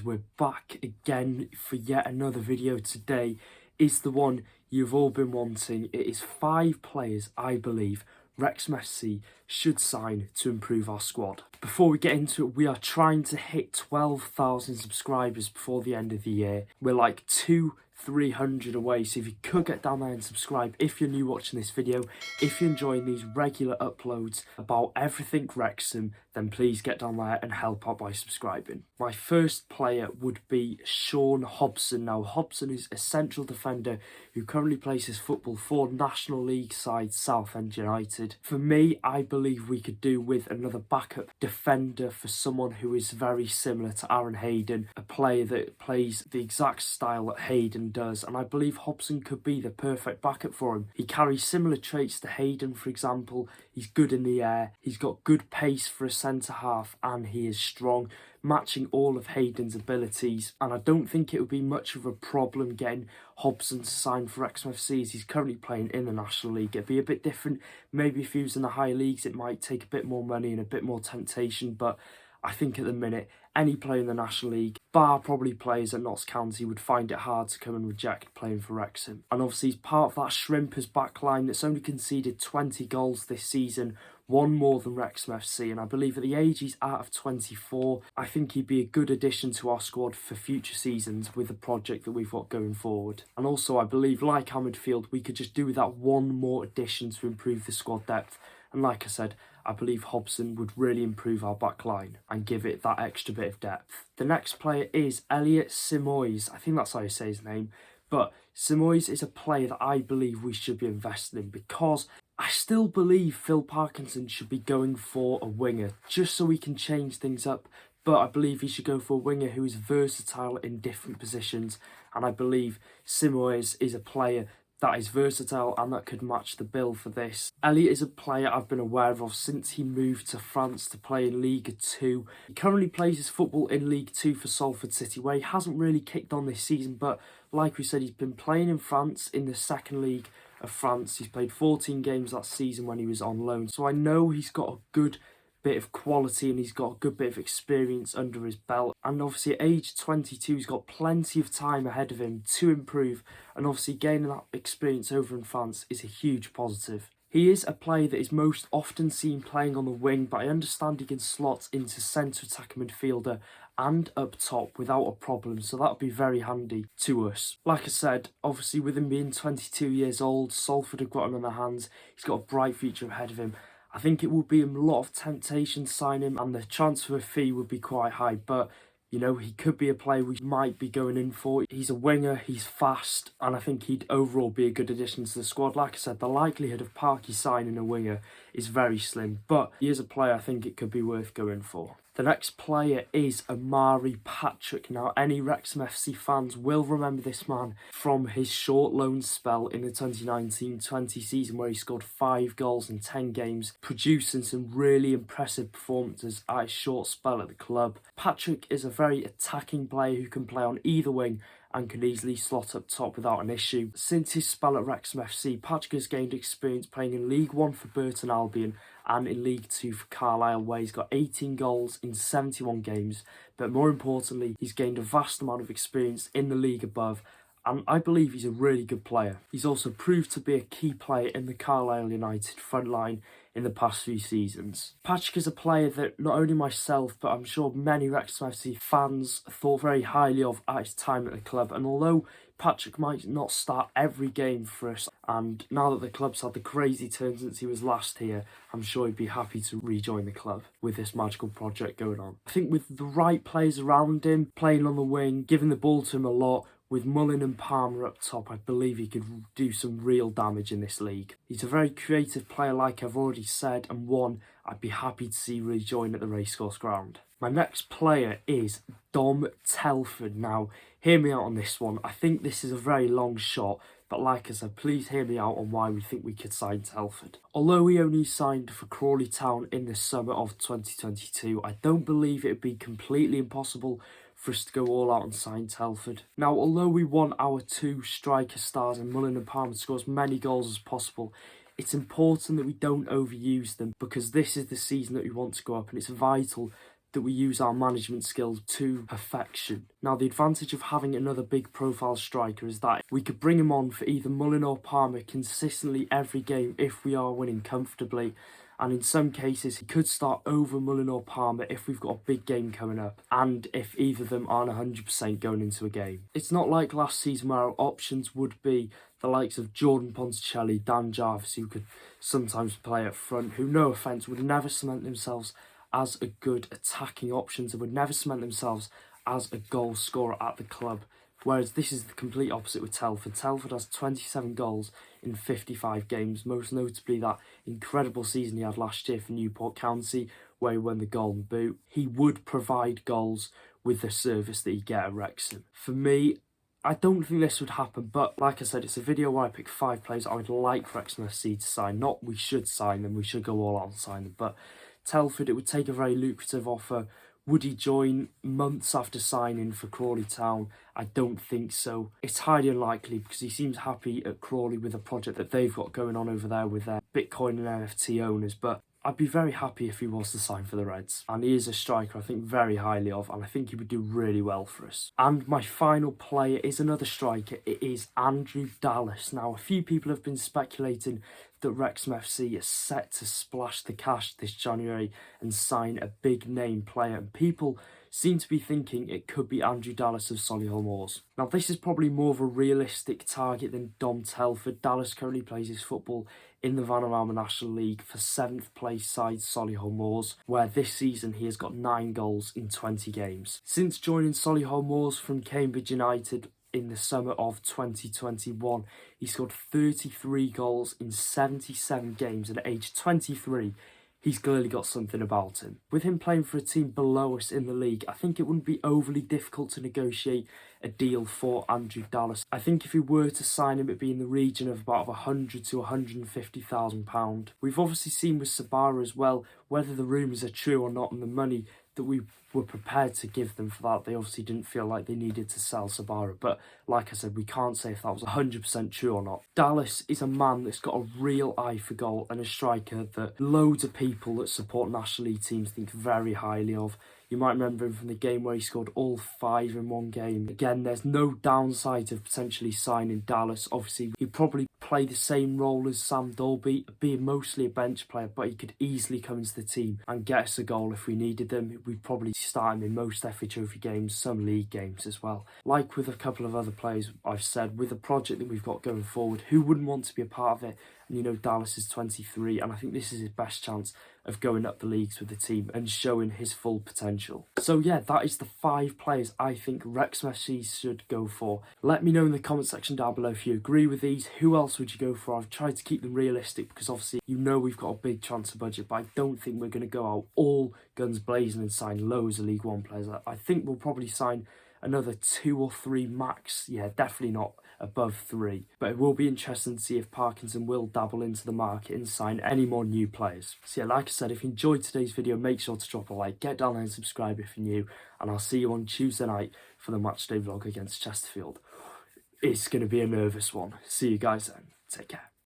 We're back again for yet another video. Today is the one you've all been wanting. It is 5 players I believe Wrexham FC should sign to improve our squad. Before we get into it, we are trying to hit 12,000 subscribers before the end of the year. We're like 300 away, so if you could get down there and subscribe if you're new watching this video, if you're enjoying these regular uploads about everything Wrexham, then please get down there and help out by subscribing. My first player would be Sean Hobson. Now, Hobson is a central defender who currently plays his football for National League side Southend United. For me, I believe we could do with another backup defender for someone who is very similar to Aaron Hayden, a player that plays the exact style that Hayden does, and I believe Hobson could be the perfect backup for him. He carries similar traits to Hayden, for example. He's good in the air, he's got good pace for a centre half, and he is strong, matching all of Hayden's abilities. And I don't think it would be much of a problem getting Hobson to sign for Wrexham FC, as he's currently playing in the National League. It'd be a bit different. Maybe if he was in the higher leagues, it might take a bit more money and a bit more temptation, but I think at the minute, any player in the National League, bar probably players at Notts County, would find it hard to come and reject playing for Wrexham. And obviously he's part of that Shrimpers backline that's only conceded 20 goals this season, one more than Wrexham FC, and I believe at the age he's out of 24, I think he'd be a good addition to our squad for future seasons with the project that we've got going forward. And also I believe, like our midfield, we could just do with that one more addition to improve the squad depth. And like I said, I believe Hobson would really improve our back line and give it that extra bit of depth. The next player is Elliot Simoes. I think that's how you say his name. But Simoes is a player that I believe we should be investing in, because I still believe Phil Parkinson should be going for a winger, just so we can change things up. But I believe he should go for a winger who is versatile in different positions. And I believe Simoes is a player that is versatile and that could match the bill for this. Elliot is a player I've been aware of since he moved to France to play in Ligue 2. He currently plays his football in Ligue 2 for Salford City, where he hasn't really kicked on this season, but like we said, he's been playing in France in the second league of France. He's played 14 games that season when he was on loan, so I know he's got a good bit of quality and he's got a good bit of experience under his belt. And obviously at age 22, he's got plenty of time ahead of him to improve, and obviously gaining that experience over in France is a huge positive. He is a player that is most often seen playing on the wing, but I understand he can slot into centre attacking midfielder and up top without a problem, so that would be very handy to us. Like I said, obviously with him being 22 years old, Salford have got him on their hands. He's got a bright future ahead of him. I think it would be a lot of temptation to sign him, and the transfer fee would be quite high, but you know, he could be a player we might be going in for. He's a winger, he's fast, and I think he'd overall be a good addition to the squad. Like I said, the likelihood of Parky signing a winger is very slim, but he is a player I think it could be worth going for. The next player is Omari Patrick. Now, any Wrexham FC fans will remember this man from his short loan spell in the 2019-20 season, where he scored 5 goals in 10 games, producing some really impressive performances at his short spell at the club. Patrick is a very attacking player who can play on either wing and can easily slot up top without an issue. Since his spell at Wrexham FC, Patrick has gained experience playing in League 1 for Burton Albion and in League 2 for Carlisle, where he's got 18 goals in 71 games. But more importantly, he's gained a vast amount of experience in the league above, and I believe he's a really good player. He's also proved to be a key player in the Carlisle United front line in the past few seasons. Patrick is a player that not only myself, but I'm sure many Wrexham FC fans thought very highly of at his time at the club. And although Patrick might not start every game for us, and now that the club's had the crazy turn since he was last here, I'm sure he'd be happy to rejoin the club with this magical project going on. I think with the right players around him, playing on the wing, giving the ball to him a lot, with Mullin and Palmer up top, I believe he could do some real damage in this league. He's a very creative player, like I've already said, and one I'd be happy to see rejoin at the racecourse ground. My next player is Dom Telford. Now, hear me out on this one. I think this is a very long shot, but like I said, please hear me out on why we think we could sign Telford. Although he only signed for Crawley Town in the summer of 2022, I don't believe it would be completely impossible for us to go all out and sign Telford. Now, although we want our 2 striker stars in Mullin and Palmer to score as many goals as possible, it's important that we don't overuse them, because this is the season that we want to go up, and it's vital that we use our management skills to perfection. Now, the advantage of having another big profile striker is that we could bring him on for either Mullin or Palmer consistently every game if we are winning comfortably. And in some cases, he could start over Mullin or Palmer if we've got a big game coming up, and if either of them aren't 100% going into a game. It's not like last season where our options would be the likes of Jordan Ponticelli, Dan Jarvis, who could sometimes play up front, who, no offence, would never cement themselves as a good attacking options and would never cement themselves as a goal scorer at the club. Whereas this is the complete opposite with Telford. Telford has 27 goals in 55 games, most notably that incredible season he had last year for Newport County, where he won the Golden Boot. He would provide goals with the service that he get at Wrexham. For me, I don't think this would happen, but like I said, it's a video where I pick 5 players I would like Wrexham FC to sign. Not we should sign them, we should go all out and sign them, but Telford, it would take a very lucrative offer. Would he join months after signing for Crawley Town? I don't think so. It's highly unlikely because he seems happy at Crawley with the project that they've got going on over there with their Bitcoin and NFT owners, but I'd be very happy if he was to sign for the Reds. And he is a striker I think very highly of, and I think he would do really well for us. And my final player is another striker. It is Andrew Dallas. Now, a few people have been speculating that Wrexham FC is set to splash the cash this January and sign a big name player, and people seem to be thinking it could be Andrew Dallas of Solihull Moors. Now, this is probably more of a realistic target than Dom Telford. Dallas currently plays his football in the Vanarama National League for 7th place side Solihull Moors, where this season he has got 9 goals in 20 games. Since joining Solihull Moors from Cambridge United in the summer of 2021, he scored 33 goals in 77 games, and at age 23, he's clearly got something about him. With him playing for a team below us in the league, I think it wouldn't be overly difficult to negotiate a deal for Andrew Dallas. I think if we were to sign him, it'd be in the region of about £100,000 to £150,000. We've obviously seen with Sabara as well, whether the rumours are true or not, and the money that we were prepared to give them for that. They obviously didn't feel like they needed to sell Sabara, but like I said, we can't say if that was 100% true or not. Dallas is a man that's got a real eye for goal and a striker that loads of people that support National League teams think very highly of. You might remember him from the game where he scored all 5 in one game. Again, there's no downside of potentially signing Dallas. Obviously, he'd probably play the same role as Sam Dolby, being mostly a bench player, but he could easily come into the team and get us a goal if we needed them. We'd probably start him in most FA Trophy games, some league games as well. Like with a couple of other players I've said, with the project that we've got going forward, who wouldn't want to be a part of it? And you know, Dallas is 23, and I think this is his best chance of going up the leagues with the team and showing his full potential. So yeah, that is the 5 players I think Wrexham FC should go for. Let me know in the comment section down below if you agree with these. Who else would you go for? I've tried to keep them realistic because obviously you know we've got a big transfer budget, but I don't think we're going to go out all guns blazing and sign loads of League One players. I think we'll probably sign another 2 or 3 max. Yeah, definitely not above 3. But it will be interesting to see if Parkinson will dabble into the market and sign any more new players. So yeah, like I said, if you enjoyed today's video, make sure to drop a like, get down there and subscribe if you're new, and I'll see you on Tuesday night for the matchday vlog against Chesterfield. It's going to be a nervous one. See you guys then. Take care.